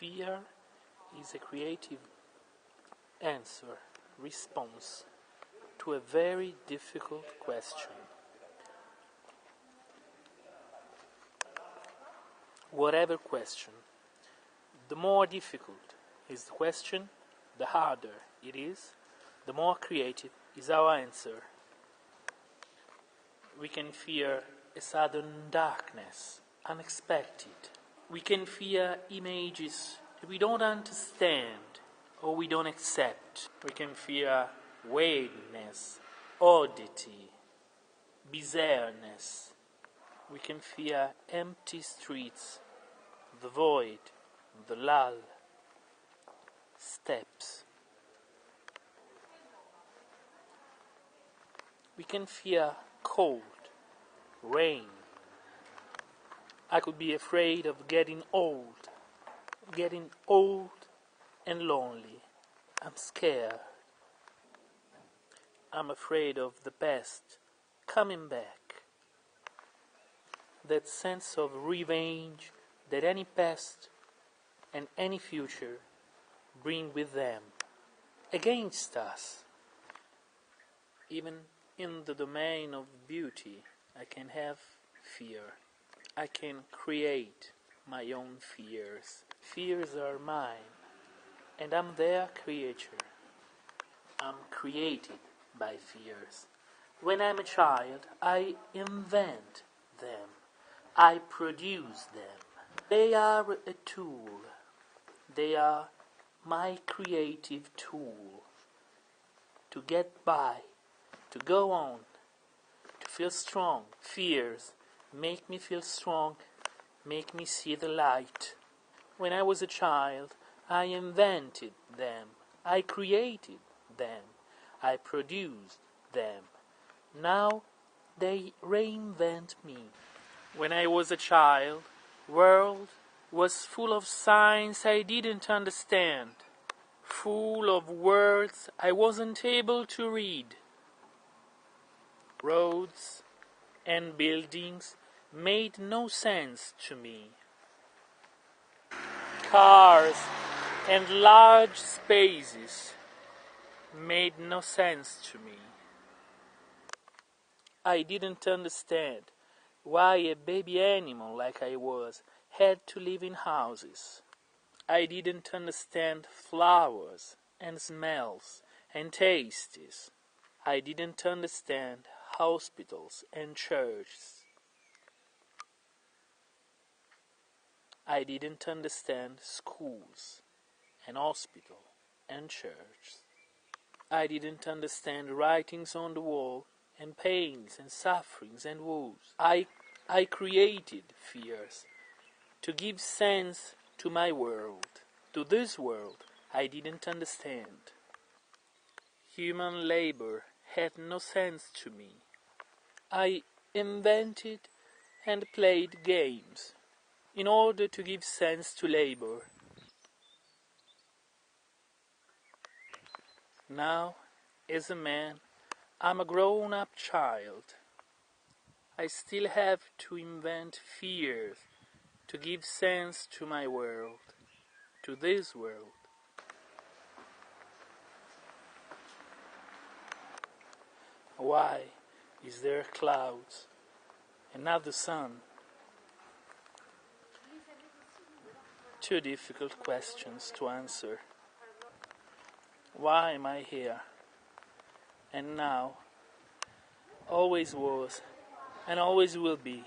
Fear is a creative answer, response to a very difficult question. Whatever question, the more difficult is the question, the harder it is, the more creative is our answer. We can fear a sudden darkness, unexpected. We can fear images that we don't understand or we don't accept. We can fear weirdness, oddity, bizarreness. We can fear empty streets, the void, the lull, steps. We can fear cold, rain. I could be afraid of getting old and lonely. I'm scared. I'm afraid of the past coming back. That sense of revenge that any past and any future bring with them against us. Even in the domain of beauty, I can have fear. I can create my own fears. Fears are mine, and I'm their creature. I'm created by fears. When I'm a child, I invent them. I produce them. They are a tool. They are my creative tool to get by, to go on, to feel strong. Fears make me feel strong, make me see the light. When I was a child, I invented them. I created them. I produced them. Now they reinvent me. When I was a child, world was full of signs I didn't understand, full of words I wasn't able to read. Roads and buildings made no sense to me. Cars and large spaces made no sense to me. I didn't understand why a baby animal like I was had to live in houses. I didn't understand flowers and smells and tastes. I didn't understand hospitals and churches. I didn't understand schools and hospital and church. I didn't understand writings on the wall and pains and sufferings and woes. I created fears to give sense to my world. To this world I didn't understand. Human labor had no sense to me. I invented and played games in order to give sense to labor. Now, as a man, I'm a grown-up child. I still have to invent fears to give sense to my world, to this world. Why is there clouds and not the sun? Two difficult questions to answer. Why am I here? And now, always was, and always will be,